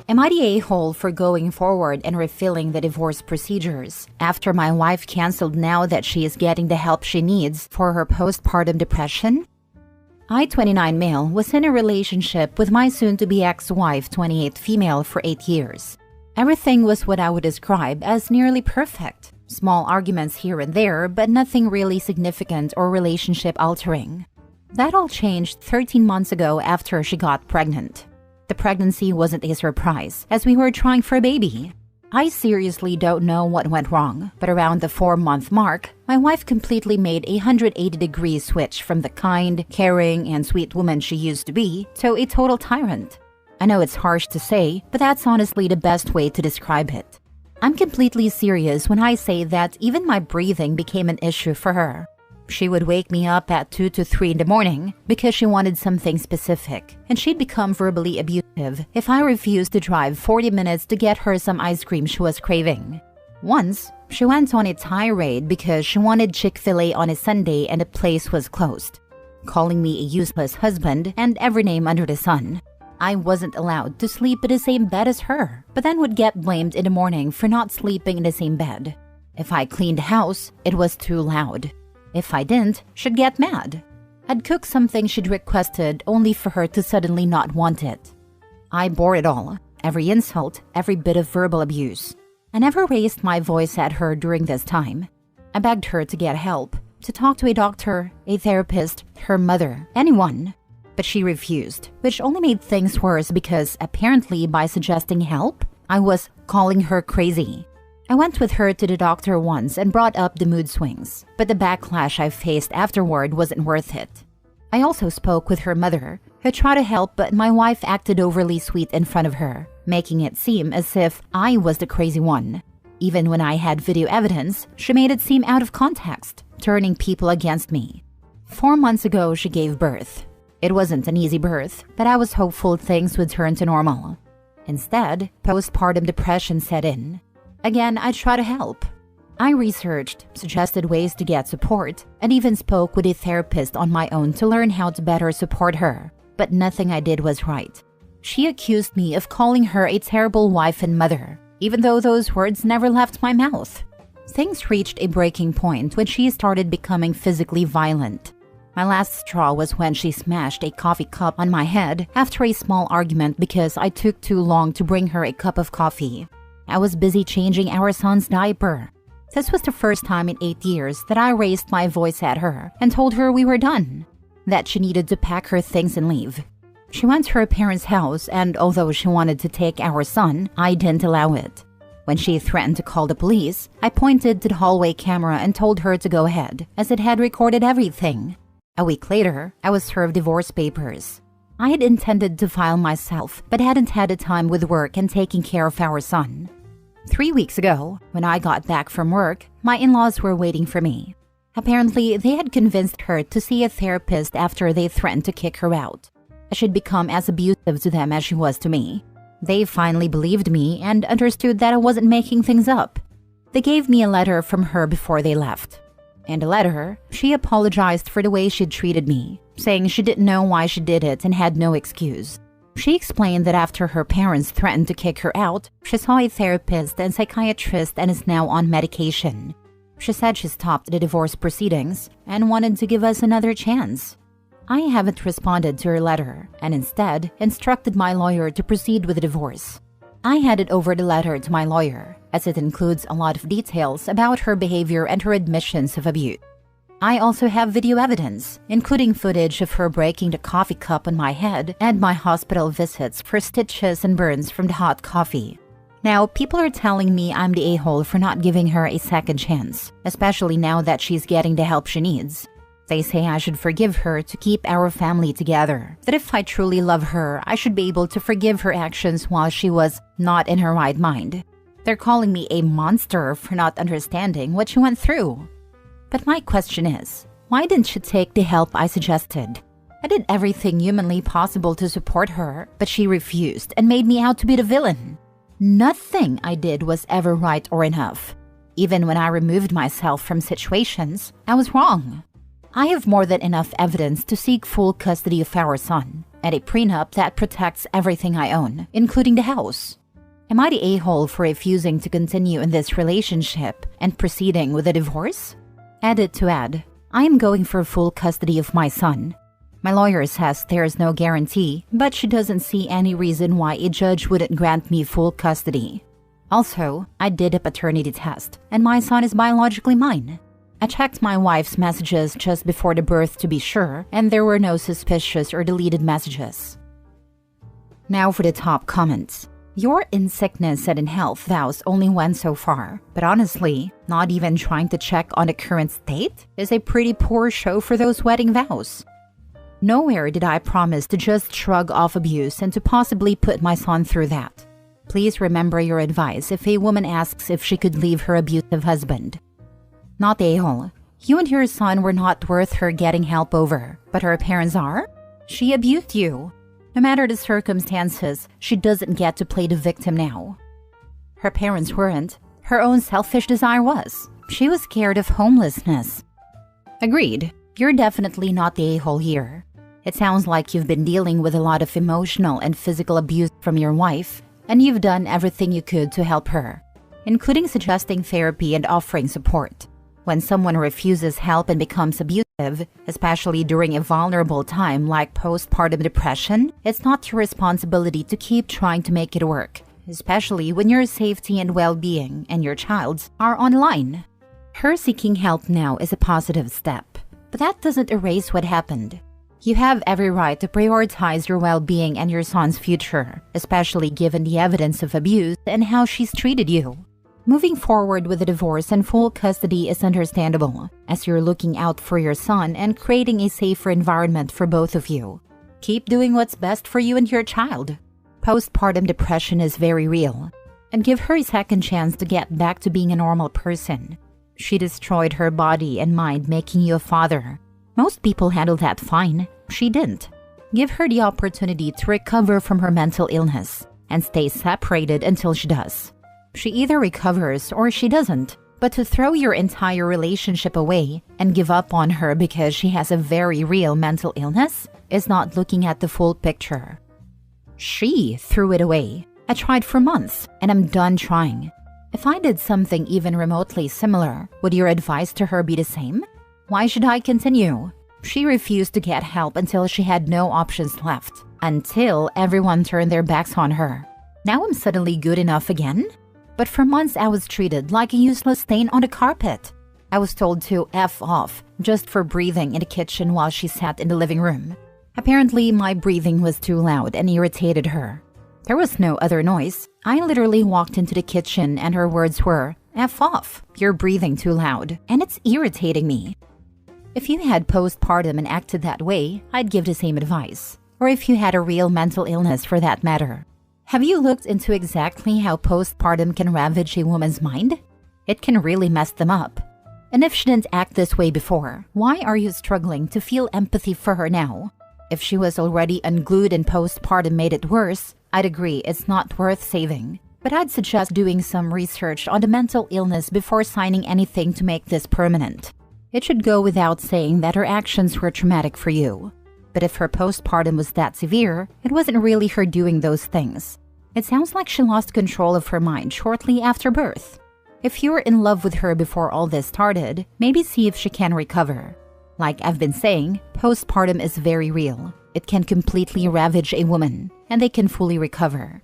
Am I the a-hole for going forward and refilling the divorce procedures after my wife canceled now that she is getting the help she needs for her postpartum depression? I, 29 male, was in a relationship with my soon-to-be ex-wife, 28 female, for 8 years. Everything was what I would describe as nearly perfect. Small arguments here and there, but nothing really significant or relationship-altering. That all changed 13 months ago after she got pregnant. The pregnancy wasn't a surprise, as we were trying for a baby. I seriously don't know what went wrong, but around the 4-month mark, my wife completely made a 180-degree switch from the kind, caring, and sweet woman she used to be to a total tyrant. I know it's harsh to say, but that's honestly the best way to describe it. I'm completely serious when I say that even my breathing became an issue for her. She would wake me up at 2 to 3 in the morning because she wanted something specific, and she'd become verbally abusive if I refused to drive 40 minutes to get her some ice cream she was craving. Once, she went on a tirade because she wanted Chick-fil-A on a Sunday and the place was closed, calling me a useless husband and every name under the sun. I wasn't allowed to sleep in the same bed as her, but then would get blamed in the morning for not sleeping in the same bed. If I cleaned the house, it was too loud. If I didn't, she'd get mad. I'd cook something she'd requested only for her to suddenly not want it. I bore it all, every insult, every bit of verbal abuse. I never raised my voice at her during this time. I begged her to get help, to talk to a doctor, a therapist, her mother, anyone. But she refused, which only made things worse because apparently by suggesting help, I was calling her crazy. I went with her to the doctor once and brought up the mood swings, but the backlash I faced afterward wasn't worth it. I also spoke with her mother, who tried to help, but my wife acted overly sweet in front of her, making it seem as if I was the crazy one. Even when I had video evidence, she made it seem out of context, turning people against me. 4 months ago, she gave birth. It wasn't an easy birth, but I was hopeful things would turn to normal. Instead, postpartum depression set in. Again, I tried to help. I researched, suggested ways to get support, and even spoke with a therapist on my own to learn how to better support her. But nothing I did was right. She accused me of calling her a terrible wife and mother, even though those words never left my mouth. Things reached a breaking point when she started becoming physically violent. My last straw was when she smashed a coffee cup on my head after a small argument because I took too long to bring her a cup of coffee. I was busy changing our son's diaper. This was the first time in 8 years that I raised my voice at her and told her we were done, that she needed to pack her things and leave. She went to her parents' house, and although she wanted to take our son, I didn't allow it. When she threatened to call the police, I pointed to the hallway camera and told her to go ahead, as it had recorded everything. A week later, I was served divorce papers. I had intended to file myself, but hadn't had the time with work and taking care of our son. 3 weeks ago, when I got back from work, my in-laws were waiting for me. Apparently, they had convinced her to see a therapist after they threatened to kick her out. She'd become as abusive to them as she was to me. They finally believed me and understood that I wasn't making things up. They gave me a letter from her before they left. In the letter, she apologized for the way she'd treated me, saying she didn't know why she did it and had no excuse. She explained that after her parents threatened to kick her out, she saw a therapist and psychiatrist and is now on medication. She said she stopped the divorce proceedings and wanted to give us another chance. I haven't responded to her letter and instead instructed my lawyer to proceed with the divorce. I handed over the letter to my lawyer, as it includes a lot of details about her behavior and her admissions of abuse. I also have video evidence, including footage of her breaking the coffee cup on my head and my hospital visits for stitches and burns from the hot coffee. Now, people are telling me I'm the a-hole for not giving her a second chance, especially now that she's getting the help she needs. They say I should forgive her to keep our family together, that if I truly love her, I should be able to forgive her actions while she was not in her right mind. They're calling me a monster for not understanding what she went through. But my question is, why didn't she take the help I suggested? I did everything humanly possible to support her, but she refused and made me out to be the villain. Nothing I did was ever right or enough. Even when I removed myself from situations, I was wrong. I have more than enough evidence to seek full custody of our son, and a prenup that protects everything I own, including the house. Am I the a-hole for refusing to continue in this relationship and proceeding with a divorce? Edit to add, I am going for full custody of my son. My lawyer says there is no guarantee, but she doesn't see any reason why a judge wouldn't grant me full custody. Also, I did a paternity test, and my son is biologically mine. I checked my wife's messages just before the birth to be sure, and there were no suspicious or deleted messages. Now for the top comments. Your in sickness and in health vows only went so far, but honestly, not even trying to check on the current state is a pretty poor show for those wedding vows. Nowhere did I promise to just shrug off abuse and to possibly put my son through that. Please remember your advice if a woman asks if she could leave her abusive husband. Not a-hole. You and your son were not worth her getting help over, but her parents are? She abused you. No matter the circumstances, she doesn't get to play the victim now. Her parents weren't. Her own selfish desire was. She was scared of homelessness. Agreed. You're definitely not the a-hole here. It sounds like you've been dealing with a lot of emotional and physical abuse from your wife, and you've done everything you could to help her, including suggesting therapy and offering support. When someone refuses help and becomes abusive, especially during a vulnerable time like postpartum depression, it's not your responsibility to keep trying to make it work, especially when your safety and well-being and your child's are on the line. Her seeking help now is a positive step, but that doesn't erase what happened. You have every right to prioritize your well-being and your son's future, especially given the evidence of abuse and how she's treated you. Moving forward with a divorce and full custody is understandable, as you're looking out for your son and creating a safer environment for both of you. Keep doing what's best for you and your child. Postpartum depression is very real, and give her a second chance to get back to being a normal person. She destroyed her body and mind making you a father. Most people handle that fine. She didn't. Give her the opportunity to recover from her mental illness and stay separated until she does. She either recovers or she doesn't, but to throw your entire relationship away and give up on her because she has a very real mental illness is not looking at the full picture. She threw it away. I tried for months, and I'm done trying. If I did something even remotely similar, would your advice to her be the same? Why should I continue? She refused to get help until she had no options left, until everyone turned their backs on her. Now I'm suddenly good enough again? But for months I was treated like a useless stain on the carpet. I was told to F off just for breathing in the kitchen while she sat in the living room. Apparently my breathing was too loud and irritated her. There was no other noise. I literally walked into the kitchen and her words were, F off, you're breathing too loud, and it's irritating me. If you had postpartum and acted that way, I'd give the same advice. Or if you had a real mental illness for that matter. Have you looked into exactly how postpartum can ravage a woman's mind? It can really mess them up. And if she didn't act this way before, why are you struggling to feel empathy for her now? If she was already unglued and postpartum made it worse, I'd agree it's not worth saving. But I'd suggest doing some research on the mental illness before signing anything to make this permanent. It should go without saying that her actions were traumatic for you. But if her postpartum was that severe, it wasn't really her doing those things. It sounds like she lost control of her mind shortly after birth. If you were in love with her before all this started, maybe see if she can recover. Like I've been saying, postpartum is very real. It can completely ravage a woman, and they can fully recover.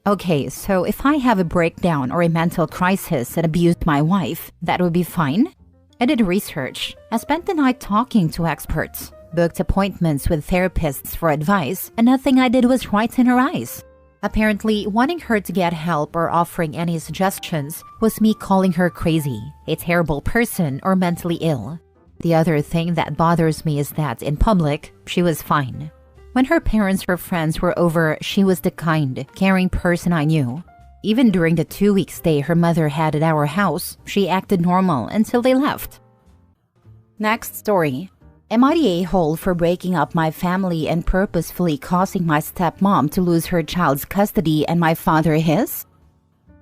Okay, so if I have a breakdown or a mental crisis and abused my wife, that would be fine? I did research. I spent the night talking to experts, booked appointments with therapists for advice, and nothing I did was right in her eyes. Apparently, wanting her to get help or offering any suggestions was me calling her crazy, a terrible person, or mentally ill. The other thing that bothers me is that, in public, she was fine. When her parents or friends were over, she was the kind, caring person I knew. Even during the 2-week stay her mother had at our house, she acted normal until they left. Next story. Am I the a-hole for breaking up my family and purposefully causing my stepmom to lose her child's custody and my father his?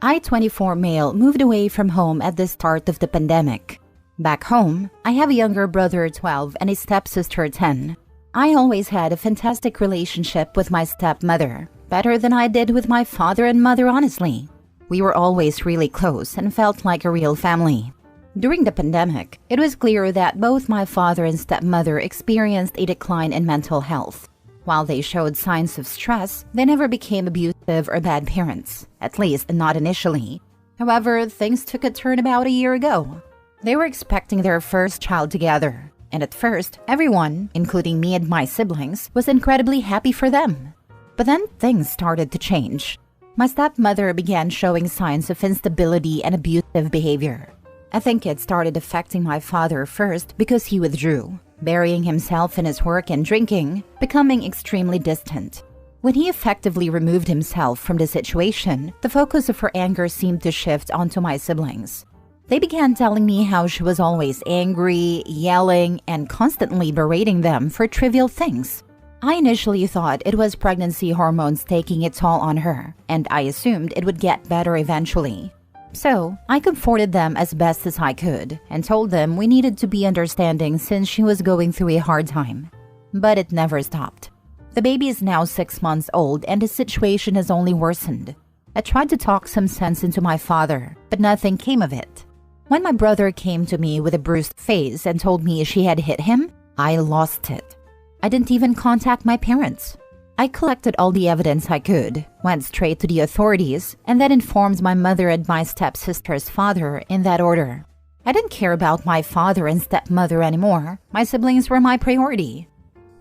I, 24 male, moved away from home at the start of the pandemic. Back home, I have a younger brother, 12, and a stepsister, 10. I always had a fantastic relationship with my stepmother, better than I did with my father and mother, honestly. We were always really close and felt like a real family. During the pandemic, it was clear that both my father and stepmother experienced a decline in mental health. While they showed signs of stress, they never became abusive or bad parents, at least not initially. However, things took a turn about a year ago. They were expecting their first child together, and at first, everyone, including me and my siblings, was incredibly happy for them. But then things started to change. My stepmother began showing signs of instability and abusive behavior. I think it started affecting my father first because he withdrew, burying himself in his work and drinking, becoming extremely distant. When he effectively removed himself from the situation, the focus of her anger seemed to shift onto my siblings. They began telling me how she was always angry, yelling, and constantly berating them for trivial things. I initially thought it was pregnancy hormones taking its toll on her, and I assumed it would get better eventually. So, I comforted them as best as I could and told them we needed to be understanding since she was going through a hard time. But it never stopped. The baby is now 6 months old and the situation has only worsened. I tried to talk some sense into my father, but nothing came of it. When my brother came to me with a bruised face and told me she had hit him, I lost it. I didn't even contact my parents. I collected all the evidence I could, went straight to the authorities, and then informed my mother and my stepsister's father in that order. I didn't care about my father and stepmother anymore. My siblings were my priority.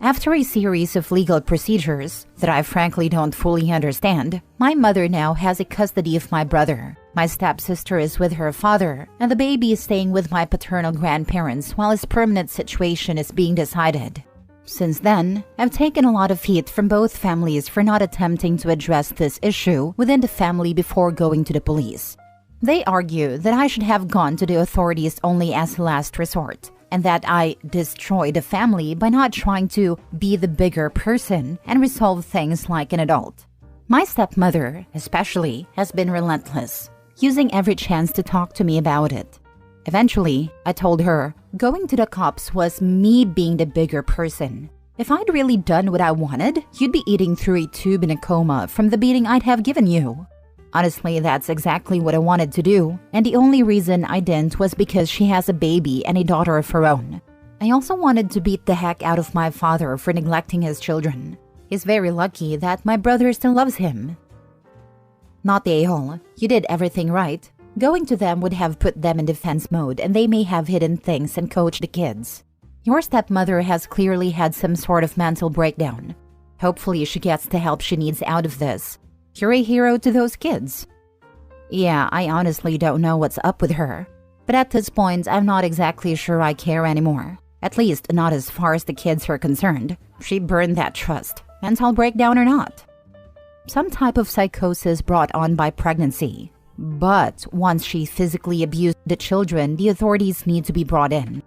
After a series of legal procedures that I frankly don't fully understand, my mother now has a custody of my brother. My stepsister is with her father, and the baby is staying with my paternal grandparents while his permanent situation is being decided. Since then, I've taken a lot of heat from both families for not attempting to address this issue within the family before going to the police. They argue that I should have gone to the authorities only as a last resort, and that I destroyed the family by not trying to be the bigger person and resolve things like an adult. My stepmother, especially, has been relentless, using every chance to talk to me about it. Eventually, I told her, going to the cops was me being the bigger person. If I'd really done what I wanted, you'd be eating through a tube in a coma from the beating I'd have given you. Honestly, that's exactly what I wanted to do, and the only reason I didn't was because she has a baby and a daughter of her own. I also wanted to beat the heck out of my father for neglecting his children. He's very lucky that my brother still loves him. Not the a-hole. You did everything right. Going to them would have put them in defense mode and they may have hidden things and coached the kids. Your stepmother has clearly had some sort of mental breakdown. Hopefully she gets the help she needs out of this. You're a hero to those kids. Yeah, I honestly don't know what's up with her. But at this point, I'm not exactly sure I care anymore. At least not as far as the kids are concerned. She burned that trust, mental breakdown or not. Some type of psychosis brought on by pregnancy. But once she physically abused the children, the authorities need to be brought in.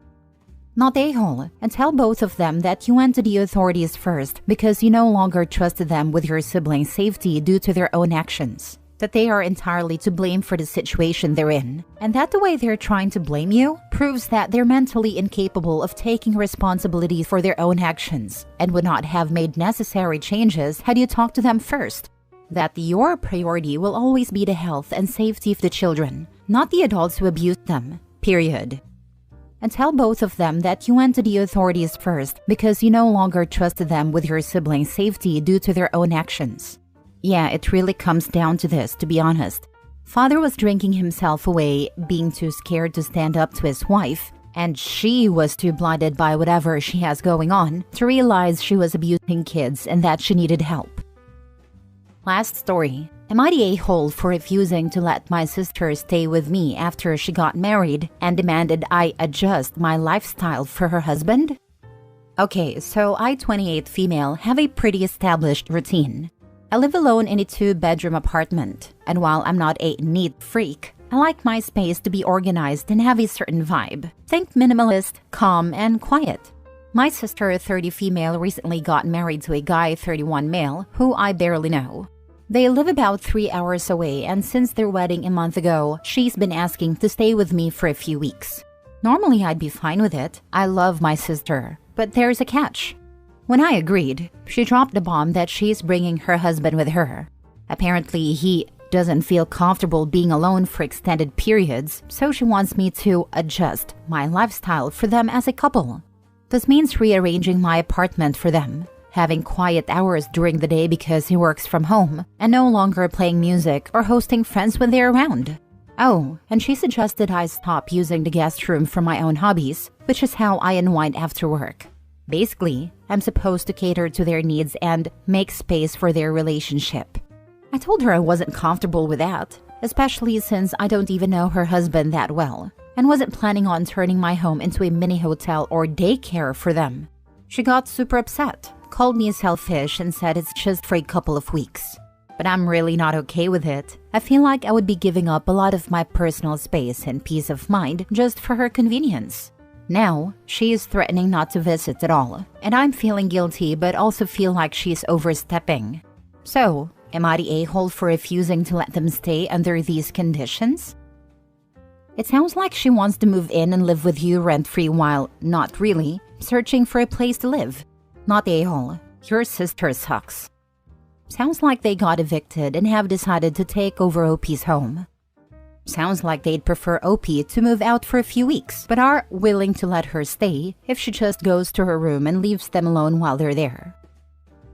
Not a-hole, and tell both of them that you went to the authorities first because you no longer trusted them with your siblings' safety due to their own actions. That they are entirely to blame for the situation they're in, and that the way they're trying to blame you proves that they're mentally incapable of taking responsibility for their own actions and would not have made necessary changes had you talked to them first. That your priority will always be the health and safety of the children, not the adults who abused them, period. And tell both of them that you went to the authorities first because you no longer trusted them with your siblings' safety due to their own actions. Yeah, it really comes down to this, to be honest. Father was drinking himself away, being too scared to stand up to his wife, and she was too blinded by whatever she has going on to realize she was abusing kids and that she needed help. Last story. Am I the a-hole for refusing to let my sister stay with me after she got married and demanded I adjust my lifestyle for her husband? Okay, so I, 28 female, have a pretty established routine. I live alone in a 2-bedroom apartment, and while I'm not a neat freak, I like my space to be organized and have a certain vibe. Think minimalist, calm, and quiet. My sister, 30 female, recently got married to a guy, 31 male, who I barely know. They live about 3 hours away, and since their wedding a month ago, she's been asking to stay with me for a few weeks. Normally, I'd be fine with it. I love my sister, but there's a catch. When I agreed, she dropped the bomb that she's bringing her husband with her. Apparently, he doesn't feel comfortable being alone for extended periods, so she wants me to adjust my lifestyle for them as a couple. This means rearranging my apartment for them, having quiet hours during the day because he works from home, and no longer playing music or hosting friends when they're around. Oh, and she suggested I stop using the guest room for my own hobbies, which is how I unwind after work. Basically, I'm supposed to cater to their needs and make space for their relationship. I told her I wasn't comfortable with that, especially since I don't even know her husband that well, and wasn't planning on turning my home into a mini hotel or daycare for them. She got super upset, called me selfish, and said it's just for a couple of weeks. But I'm really not okay with it. I feel like I would be giving up a lot of my personal space and peace of mind just for her convenience. Now, she is threatening not to visit at all, and I'm feeling guilty but also feel like she's overstepping. So, am I the a-hole for refusing to let them stay under these conditions? It sounds like she wants to move in and live with you rent-free while, not really, searching for a place to live. Not the a-hole. Your sister sucks. Sounds like they got evicted and have decided to take over OP's home. Sounds like they'd prefer OP to move out for a few weeks, but are willing to let her stay if she just goes to her room and leaves them alone while they're there.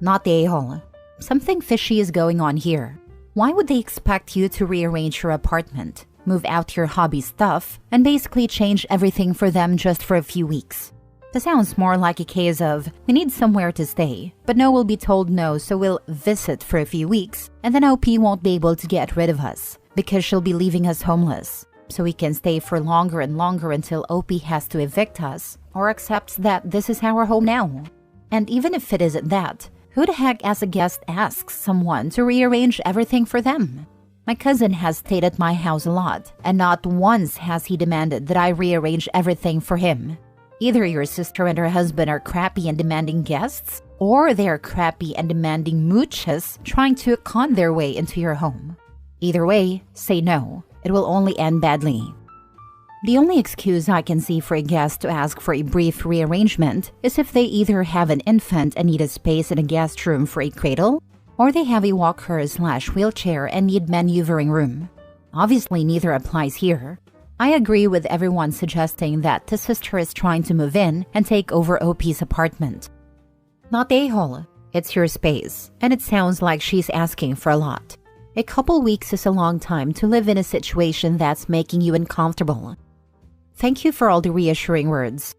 Not the a-hole. Something fishy is going on here. Why would they expect you to rearrange your apartment, move out your hobby stuff, and basically change everything for them just for a few weeks? This sounds more like a case of, we need somewhere to stay, but no will be told no, so we'll visit for a few weeks, and then OP won't be able to get rid of us, because she'll be leaving us homeless. So we can stay for longer and longer until OP has to evict us, or accepts that this is our home now. And even if it isn't that, who the heck as a guest asks someone to rearrange everything for them? My cousin has stayed at my house a lot, and not once has he demanded that I rearrange everything for him. Either your sister and her husband are crappy and demanding guests, or they're crappy and demanding mooches trying to con their way into your home. Either way, say no. It will only end badly. The only excuse I can see for a guest to ask for a brief rearrangement is if they either have an infant and need a space in a guest room for a cradle, or they have a walker/wheelchair and need maneuvering room. Obviously, neither applies here. I agree with everyone suggesting that the sister is trying to move in and take over OP's apartment. Not the a-hole. It's your space, and it sounds like she's asking for a lot. A couple weeks is a long time to live in a situation that's making you uncomfortable. Thank you for all the reassuring words.